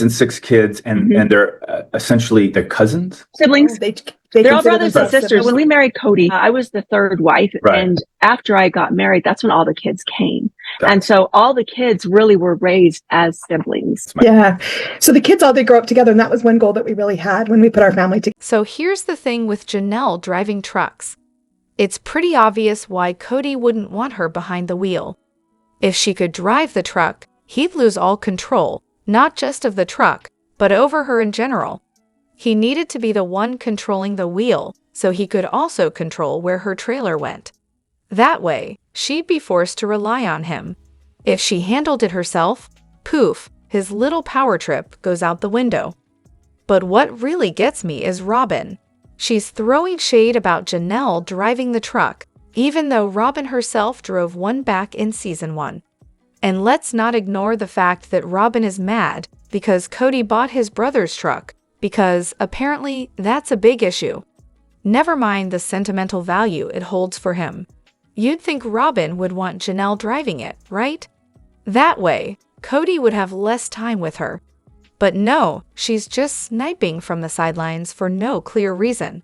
and 6 kids, and they're essentially they're cousins. Siblings. They're all brothers and sisters. When we married Kody, I was the third wife. Right. And after I got married, that's when all the kids came. Got and it. so all the kids really were raised as siblings. Yeah. So the kids all did grow up together. And that was one goal that we really had when we put our family together. So here's the thing with Janelle driving trucks. It's pretty obvious why Kody wouldn't want her behind the wheel. If she could drive the truck, he'd lose all control, not just of the truck, but over her in general. He needed to be the one controlling the wheel, so he could also control where her trailer went. That way, she'd be forced to rely on him. If she handled it herself, poof, his little power trip goes out the window. But what really gets me is Robyn. She's throwing shade about Janelle driving the truck, even though Robyn herself drove one back in season 1. And let's not ignore the fact that Robyn is mad because Kody bought his brother's truck, because apparently that's a big issue. Never mind the sentimental value it holds for him. You'd think Robyn would want Janelle driving it, right? That way, Kody would have less time with her. But no, she's just sniping from the sidelines for no clear reason.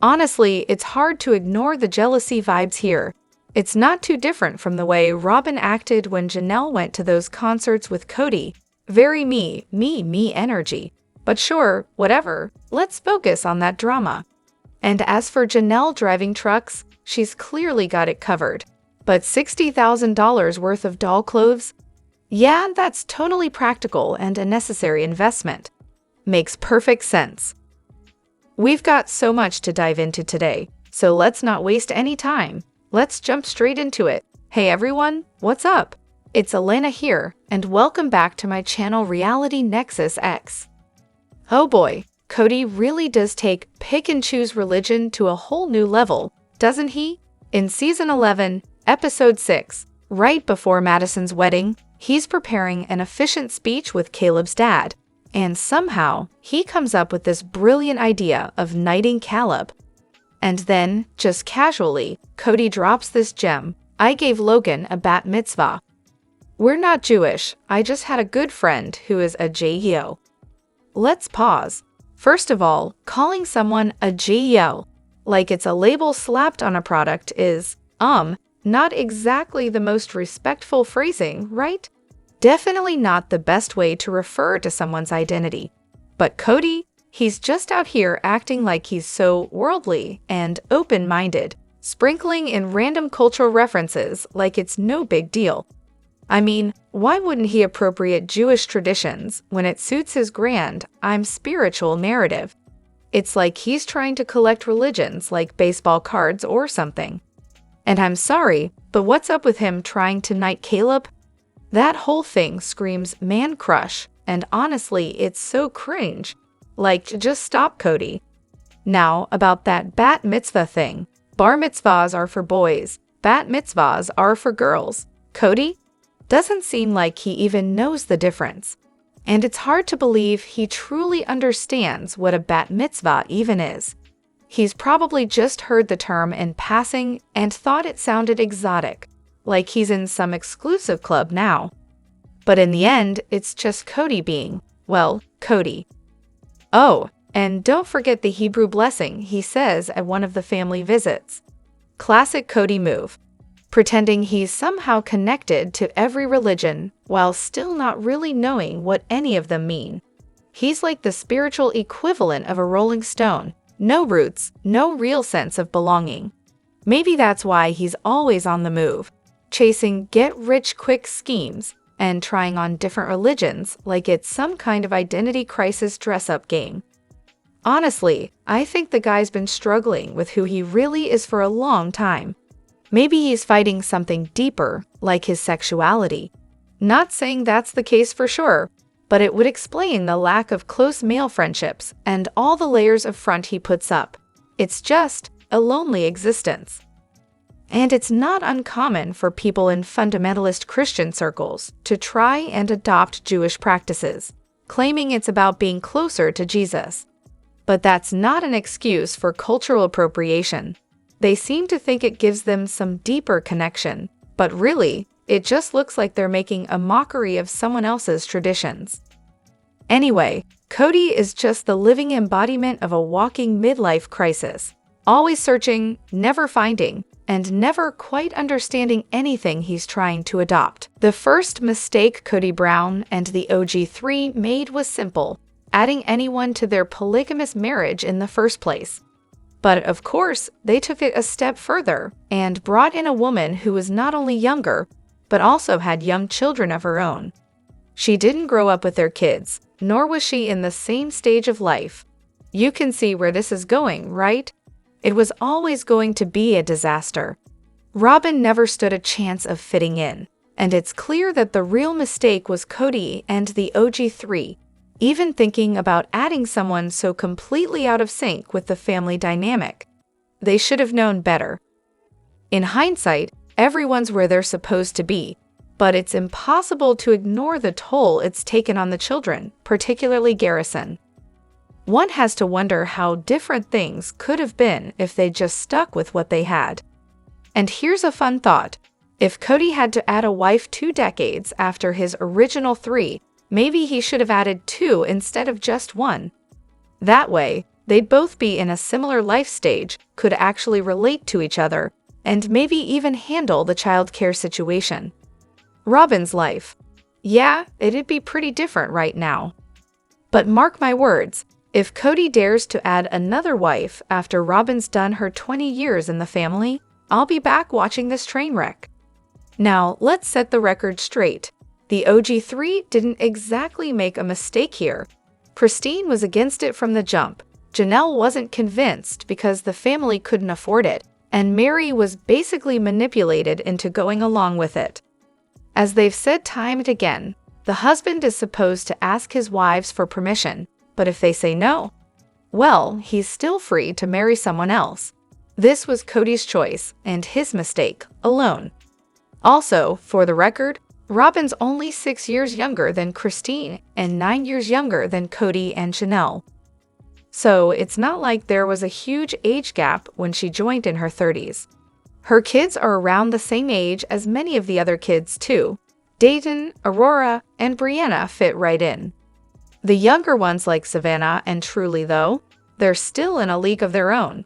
Honestly, it's hard to ignore the jealousy vibes here. It's not too different from the way Robyn acted when Janelle went to those concerts with Kody. Very me energy. But sure, whatever, let's focus on that drama. And as for Janelle driving trucks, she's clearly got it covered. But $60,000 worth of doll clothes? Yeah, that's totally practical and a necessary investment. Makes perfect sense. We've got so much to dive into today, so let's not waste any time. Let's jump straight into it. Hey everyone, what's up? It's Elena here, and welcome back to my channel Reality Nexus X. Oh boy, Kody really does take pick and choose religion to a whole new level, doesn't he? In season 11, episode 6, right before Madison's wedding, he's preparing an efficient speech with Caleb's dad, and somehow he comes up with this brilliant idea of knighting Caleb. And then, just casually, Kody drops this gem: I gave Logan a bat mitzvah. We're not Jewish, I just had a good friend who is a J-E-O. Let's pause. First of all, calling someone a J-E-O, like it's a label slapped on a product is, not exactly the most respectful phrasing, right? Definitely not the best way to refer to someone's identity. But Kody, he's just out here acting like he's so worldly and open-minded, sprinkling in random cultural references like it's no big deal. I mean, why wouldn't he appropriate Jewish traditions when it suits his grand, I'm spiritual narrative? It's like he's trying to collect religions like baseball cards or something. And I'm sorry, but what's up with him trying to knight Caleb? That whole thing screams man crush, and honestly, it's so cringe. Like, just stop, Kody. Now, about that bat mitzvah thing. Bar mitzvahs are for boys, bat mitzvahs are for girls. Kody? Doesn't seem like he even knows the difference. And it's hard to believe he truly understands what a bat mitzvah even is. He's probably just heard the term in passing and thought it sounded exotic, like he's in some exclusive club now. But in the end, it's just Kody being, well, Kody. Oh, and don't forget the Hebrew blessing he says at one of the family visits. Classic Kody move. Pretending he's somehow connected to every religion while still not really knowing what any of them mean. He's like the spiritual equivalent of a rolling stone. No roots, no real sense of belonging. Maybe that's why he's always on the move, chasing get-rich-quick schemes and trying on different religions like it's some kind of identity crisis dress-up game. Honestly, I think the guy's been struggling with who he really is for a long time. Maybe he's fighting something deeper, like his sexuality. Not saying that's the case for sure, but it would explain the lack of close male friendships and all the layers of front he puts up. It's just a lonely existence. And it's not uncommon for people in fundamentalist Christian circles to try and adopt Jewish practices, claiming it's about being closer to Jesus. But that's not an excuse for cultural appropriation. They seem to think it gives them some deeper connection, but really, it just looks like they're making a mockery of someone else's traditions. Anyway, Kody is just the living embodiment of a walking midlife crisis. Always searching, never finding, and never quite understanding anything he's trying to adopt. The first mistake Kody Brown and the OG3 made was simple: adding anyone to their polygamous marriage in the first place. But of course, they took it a step further and brought in a woman who was not only younger, but also had young children of her own. She didn't grow up with their kids, nor was she in the same stage of life. You can see where this is going, right? It was always going to be a disaster. Robyn never stood a chance of fitting in, and it's clear that the real mistake was Kody and the OG3, even thinking about adding someone so completely out of sync with the family dynamic. They should have known better. In hindsight, everyone's where they're supposed to be, but it's impossible to ignore the toll it's taken on the children, particularly Garrison. One has to wonder how different things could have been if they just stuck with what they had. And here's a fun thought. If Kody had to add a wife 2 decades after his original 3, maybe he should have added 2 instead of just 1. That way, they'd both be in a similar life stage, could actually relate to each other, and maybe even handle the childcare situation. Robyn's life. Yeah, it'd be pretty different right now. But mark my words, if Kody dares to add another wife after Robyn's done her 20 years in the family, I'll be back watching this train wreck. Now, let's set the record straight. The OG3 didn't exactly make a mistake here. Christine was against it from the jump. Janelle wasn't convinced because the family couldn't afford it, and Mary was basically manipulated into going along with it. As they've said time and again, the husband is supposed to ask his wives for permission, but if they say no, well, he's still free to marry someone else. This was Kody's choice and his mistake alone. Also, for the record, Robyn's only 6 years younger than Christine and 9 years younger than Kody and Janelle. So it's not like there was a huge age gap when she joined in her 30s. Her kids are around the same age as many of the other kids too. Dayton, Aurora, and Brianna fit right in. The younger ones like Savannah and Truly, though, they're still in a league of their own.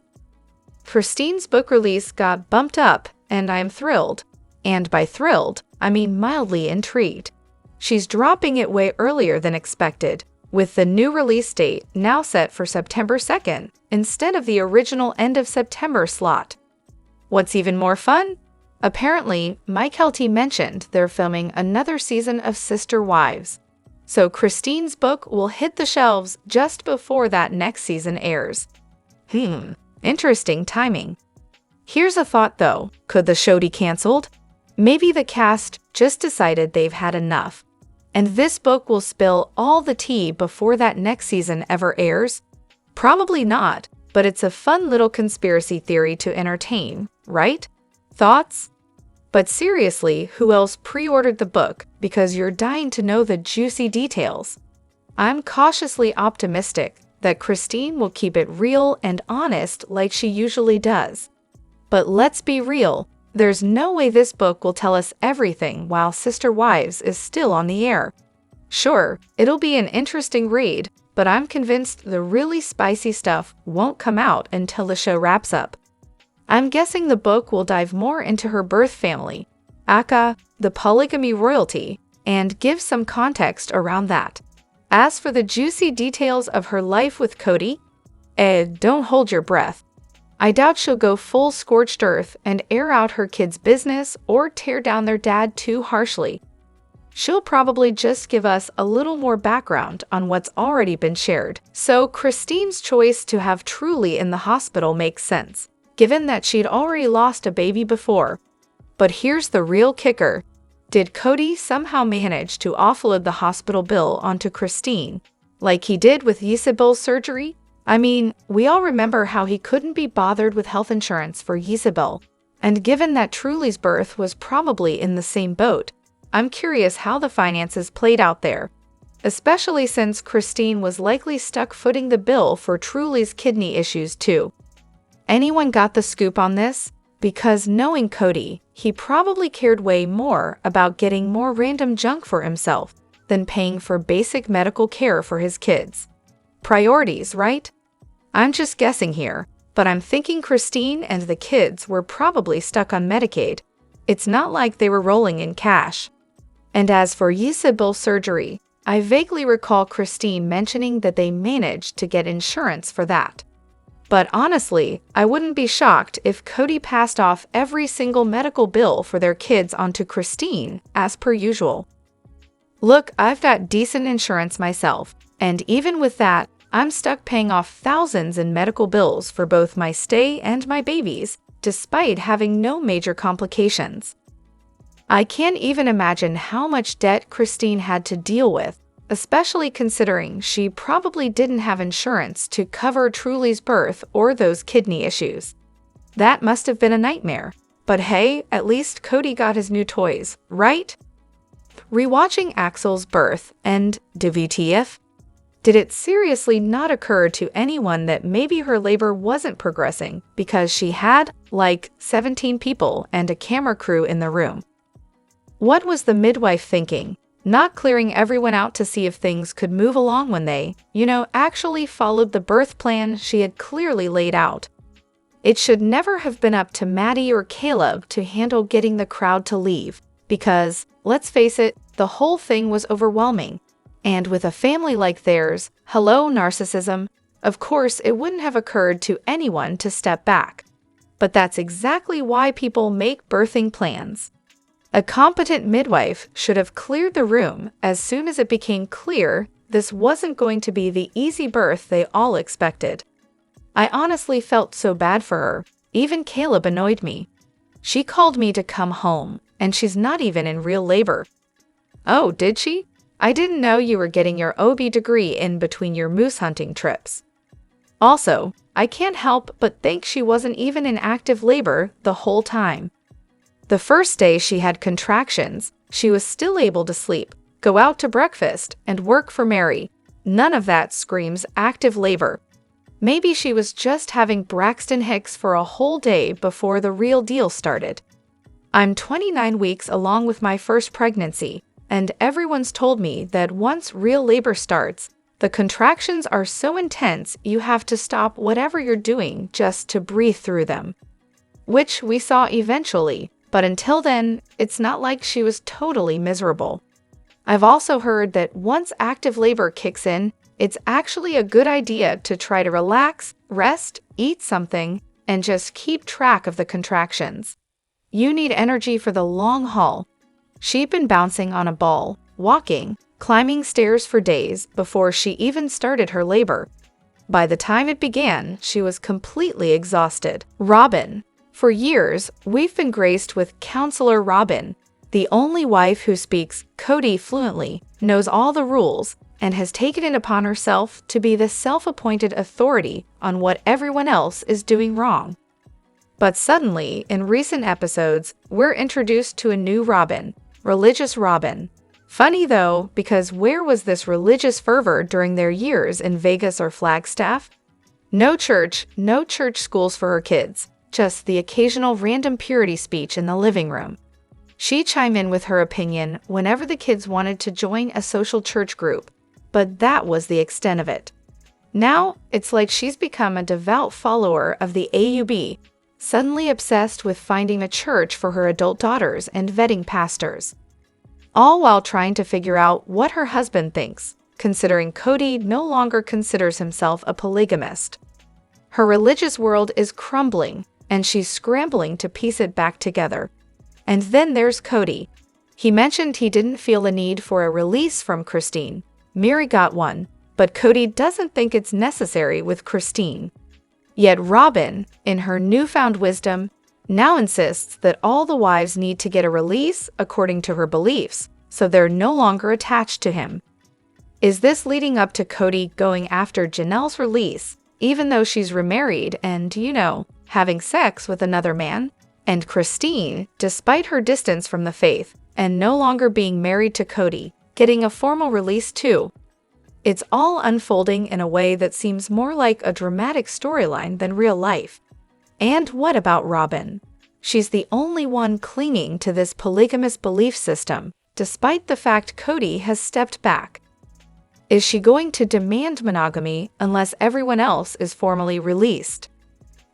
Christine's book release got bumped up, and I'm thrilled. And by thrilled, I mean mildly intrigued. She's dropping it way earlier than expected, with the new release date now set for September 2nd, instead of the original end of September slot. What's even more fun? Apparently, Mike Helty mentioned they're filming another season of Sister Wives. So Christine's book will hit the shelves just before that next season airs. Interesting timing. Here's a thought though, could the show be canceled? Maybe the cast just decided they've had enough, and this book will spill all the tea before that next season ever airs? Probably not, but it's a fun little conspiracy theory to entertain, right? Thoughts? But seriously, who else pre-ordered the book because you're dying to know the juicy details? I'm cautiously optimistic that Christine will keep it real and honest like she usually does. But let's be real, there's no way this book will tell us everything while Sister Wives is still on the air. Sure, it'll be an interesting read, but I'm convinced the really spicy stuff won't come out until the show wraps up. I'm guessing the book will dive more into her birth family, aka the polygamy royalty, and give some context around that. As for the juicy details of her life with Kody, don't hold your breath. I doubt she'll go full scorched earth and air out her kids' business or tear down their dad too harshly. She'll probably just give us a little more background on what's already been shared. So Christine's choice to have Truly in the hospital makes sense, given that she'd already lost a baby before. But here's the real kicker. Did Kody somehow manage to offload the hospital bill onto Christine, like he did with Isabel's surgery? I mean, we all remember how he couldn't be bothered with health insurance for Isabel, and given that Truly's birth was probably in the same boat, I'm curious how the finances played out there, especially since Christine was likely stuck footing the bill for Truly's kidney issues too. Anyone got the scoop on this? Because knowing Kody, he probably cared way more about getting more random junk for himself than paying for basic medical care for his kids. Priorities, right? I'm just guessing here, but I'm thinking Christine and the kids were probably stuck on Medicaid. It's not like they were rolling in cash. And as for Isabel's surgery, I vaguely recall Christine mentioning that they managed to get insurance for that. But honestly, I wouldn't be shocked if Kody passed off every single medical bill for their kids onto Christine, as per usual. Look, I've got decent insurance myself, and even with that, I'm stuck paying off thousands in medical bills for both my stay and my babies, despite having no major complications. I can't even imagine how much debt Christine had to deal with, especially considering she probably didn't have insurance to cover Truly's birth or those kidney issues. That must have been a nightmare. But hey, at least Kody got his new toys, right? Rewatching Axel's birth and WTF? Did it seriously not occur to anyone that maybe her labor wasn't progressing because she had, like, 17 people and a camera crew in the room? What was the midwife thinking? Not clearing everyone out to see if things could move along when they, actually followed the birth plan she had clearly laid out. It should never have been up to Maddie or Caleb to handle getting the crowd to leave, because, let's face it, the whole thing was overwhelming. And with a family like theirs, hello narcissism, of course it wouldn't have occurred to anyone to step back. But that's exactly why people make birthing plans. A competent midwife should have cleared the room as soon as it became clear this wasn't going to be the easy birth they all expected. I honestly felt so bad for her. Even Caleb annoyed me. She called me to come home, and she's not even in real labor. Oh, did she? I didn't know you were getting your OB degree in between your moose hunting trips. Also, I can't help but think she wasn't even in active labor the whole time. The first day she had contractions, she was still able to sleep, go out to breakfast, and work for Mary. None of that screams active labor. Maybe she was just having Braxton Hicks for a whole day before the real deal started. I'm 29 weeks along with my first pregnancy, and everyone's told me that once real labor starts, the contractions are so intense you have to stop whatever you're doing just to breathe through them. Which we saw eventually. But until then, it's not like she was totally miserable. I've also heard that once active labor kicks in, it's actually a good idea to try to relax, rest, eat something, and just keep track of the contractions. You need energy for the long haul. She'd been bouncing on a ball, walking, climbing stairs for days before she even started her labor. By the time it began, she was completely exhausted. Robyn. For years, we've been graced with Counselor Robyn, the only wife who speaks Kody fluently, knows all the rules, and has taken it upon herself to be the self-appointed authority on what everyone else is doing wrong. But suddenly, in recent episodes, we're introduced to a new Robyn, religious Robyn. Funny though, because where was this religious fervor during their years in Vegas or Flagstaff? No church schools for her kids. Just the occasional random purity speech in the living room. She'd chime in with her opinion whenever the kids wanted to join a social church group, but that was the extent of it. Now, it's like she's become a devout follower of the AUB, suddenly obsessed with finding a church for her adult daughters and vetting pastors. All while trying to figure out what her husband thinks, considering Kody no longer considers himself a polygamist. Her religious world is crumbling, and she's scrambling to piece it back together. And then there's Kody. He mentioned he didn't feel the need for a release from Christine. Mary got one, but Kody doesn't think it's necessary with Christine. Yet Robyn, in her newfound wisdom, now insists that all the wives need to get a release according to her beliefs, so they're no longer attached to him. Is this leading up to Kody going after Janelle's release, even though she's remarried and, having sex with another man? And Christine, despite her distance from the faith and no longer being married to Kody, getting a formal release too. It's all unfolding in a way that seems more like a dramatic storyline than real life. And what about Robyn? She's the only one clinging to this polygamous belief system, despite the fact Kody has stepped back. Is she going to demand monogamy unless everyone else is formally released?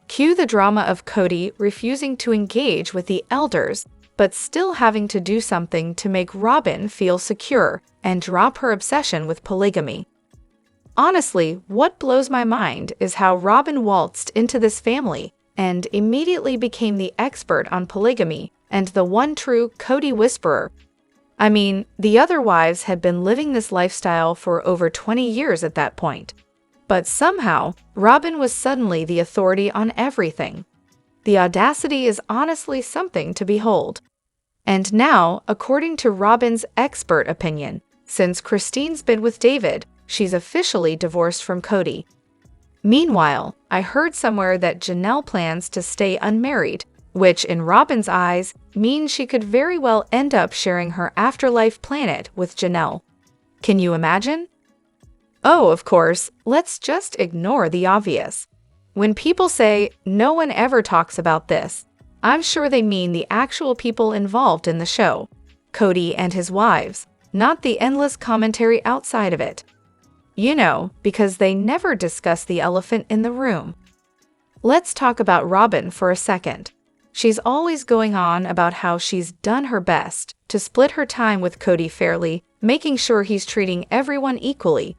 Cue the drama of Kody refusing to engage with the elders, but still having to do something to make Robyn feel secure and drop her obsession with polygamy. Honestly, what blows my mind is how Robyn waltzed into this family and immediately became the expert on polygamy and the one true Kody whisperer. I mean, the other wives had been living this lifestyle for over 20 years at that point. But somehow, Robyn was suddenly the authority on everything. The audacity is honestly something to behold. And now, according to Robyn's expert opinion, since Christine's been with David, she's officially divorced from Kody. Meanwhile, I heard somewhere that Janelle plans to stay unmarried, which in Robyn's eyes means she could very well end up sharing her afterlife planet with Janelle. Can you imagine? Oh, of course, let's just ignore the obvious. When people say no one ever talks about this, I'm sure they mean the actual people involved in the show, Kody and his wives, not the endless commentary outside of it. You know, because they never discuss the elephant in the room. Let's talk about Robyn for a second. She's always going on about how she's done her best to split her time with Kody fairly, making sure he's treating everyone equally.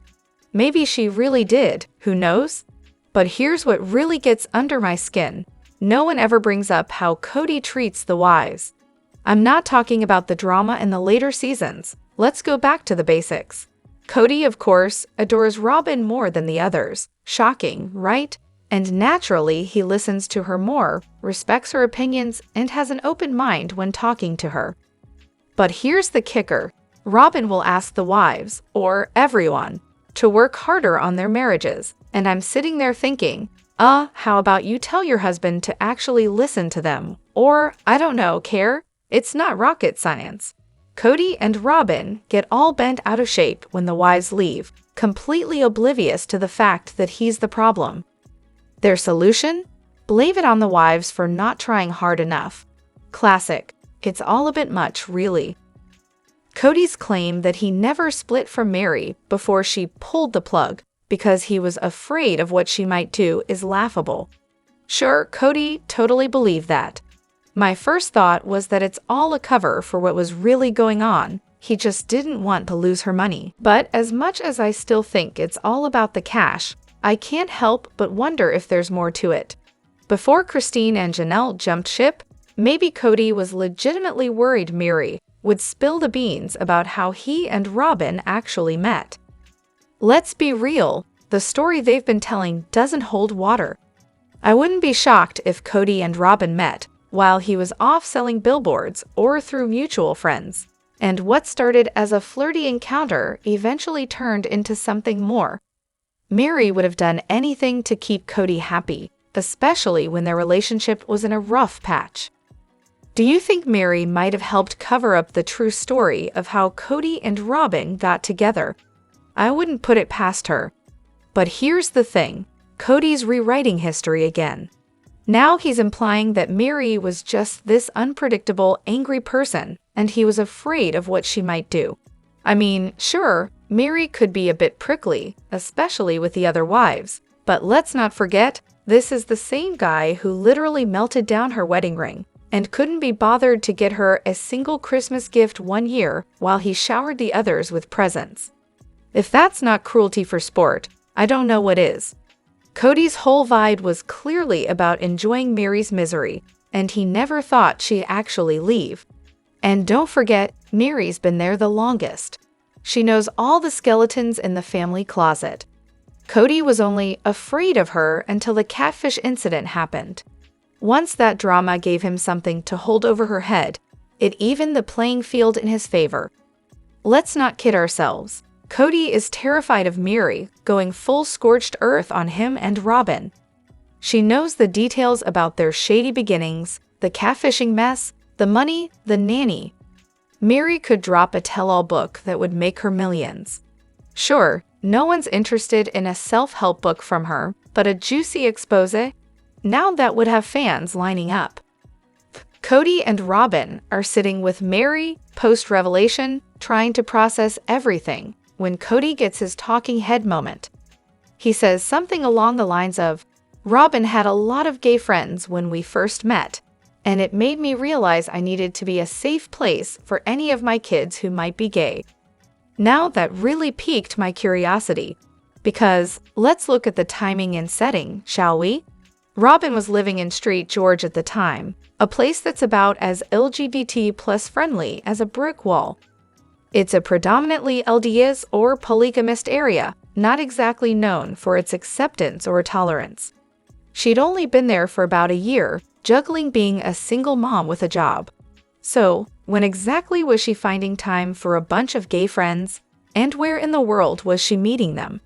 Maybe she really did, who knows? But here's what really gets under my skin. No one ever brings up how Kody treats the wives. I'm not talking about the drama in the later seasons. Let's go back to the basics. Kody, of course, adores Robyn more than the others. Shocking, right? And naturally, he listens to her more, respects her opinions, and has an open mind when talking to her. But here's the kicker. Robyn will ask the wives, or everyone, to work harder on their marriages. And I'm sitting there thinking, how about you tell your husband to actually listen to them? Or, I don't know, care? It's not rocket science. Kody and Robyn get all bent out of shape when the wives leave, completely oblivious to the fact that he's the problem. Their solution? Blame it on the wives for not trying hard enough. Classic. It's all a bit much, really. Kody's claim that he never split from Meri before she pulled the plug because he was afraid of what she might do is laughable. Sure, Kody totally believed that. My first thought was that it's all a cover for what was really going on. He just didn't want to lose her money. But as much as I still think it's all about the cash, I can't help but wonder if there's more to it. Before Christine and Janelle jumped ship, maybe Kody was legitimately worried Meri would spill the beans about how he and Robyn actually met. Let's be real, the story they've been telling doesn't hold water. I wouldn't be shocked if Kody and Robyn met while he was off selling billboards or through mutual friends, and what started as a flirty encounter eventually turned into something more. Meri would have done anything to keep Kody happy, especially when their relationship was in a rough patch. Do you think Meri might have helped cover up the true story of how Kody and Robyn got together? I wouldn't put it past her. But here's the thing, Kody's rewriting history again. Now he's implying that Meri was just this unpredictable, angry person, and he was afraid of what she might do. I mean, sure, Meri could be a bit prickly, especially with the other wives, but let's not forget, this is the same guy who literally melted down her wedding ring and couldn't be bothered to get her a single Christmas gift one year while he showered the others with presents. If that's not cruelty for sport, I don't know what is. Kody's whole vibe was clearly about enjoying Meri's misery, and he never thought she'd actually leave. And don't forget, Meri's been there the longest. She knows all the skeletons in the family closet. Kody was only afraid of her until the catfish incident happened. Once that drama gave him something to hold over her head, it evened the playing field in his favor. Let's not kid ourselves. Kody is terrified of Meri going full scorched earth on him and Robyn. She knows the details about their shady beginnings, the catfishing mess, the money, the nanny. Meri could drop a tell-all book that would make her millions. Sure, no one's interested in a self-help book from her, but a juicy expose? Now that would have fans lining up. Kody and Robyn are sitting with Mary post-revelation, trying to process everything when Kody gets his talking head moment. He says something along the lines of, "Robyn had a lot of gay friends when we first met, and it made me realize I needed to be a safe place for any of my kids who might be gay." Now that really piqued my curiosity, because let's look at the timing and setting, shall we? Robyn was living in Street George at the time, a place that's about as LGBT plus friendly as a brick wall. It's a predominantly LDS or polygamist area, not exactly known for its acceptance or tolerance. She'd only been there for about a year, juggling being a single mom with a job. So, when exactly was she finding time for a bunch of gay friends, and where in the world was she meeting them?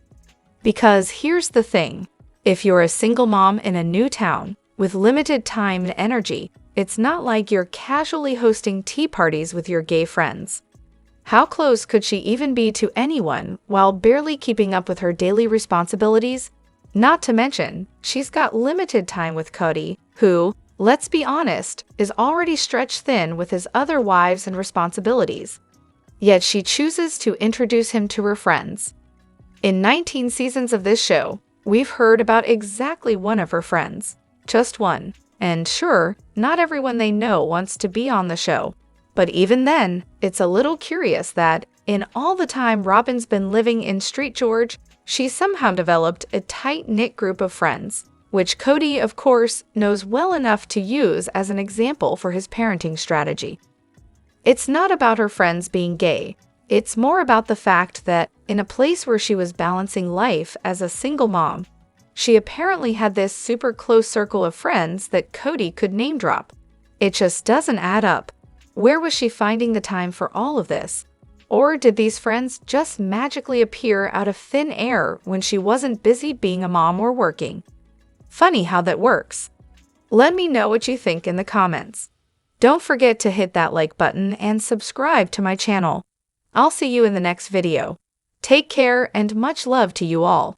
Because here's the thing, if you're a single mom in a new town, with limited time and energy, it's not like you're casually hosting tea parties with your gay friends. How close could she even be to anyone while barely keeping up with her daily responsibilities? Not to mention, she's got limited time with Kody, who, let's be honest, is already stretched thin with his other wives and responsibilities. Yet she chooses to introduce him to her friends. In 19 seasons of this show, we've heard about exactly one of her friends. Just one. And sure, not everyone they know wants to be on the show. But even then, it's a little curious that, in all the time Robyn's been living in Street George, she somehow developed a tight-knit group of friends, which Kody, of course, knows well enough to use as an example for his parenting strategy. It's not about her friends being gay. It's more about the fact that, in a place where she was balancing life as a single mom, she apparently had this super close circle of friends that Kody could name drop. It just doesn't add up. Where was she finding the time for all of this? Or did these friends just magically appear out of thin air when she wasn't busy being a mom or working? Funny how that works. Let me know what you think in the comments. Don't forget to hit that like button and subscribe to my channel. I'll see you in the next video. Take care and much love to you all.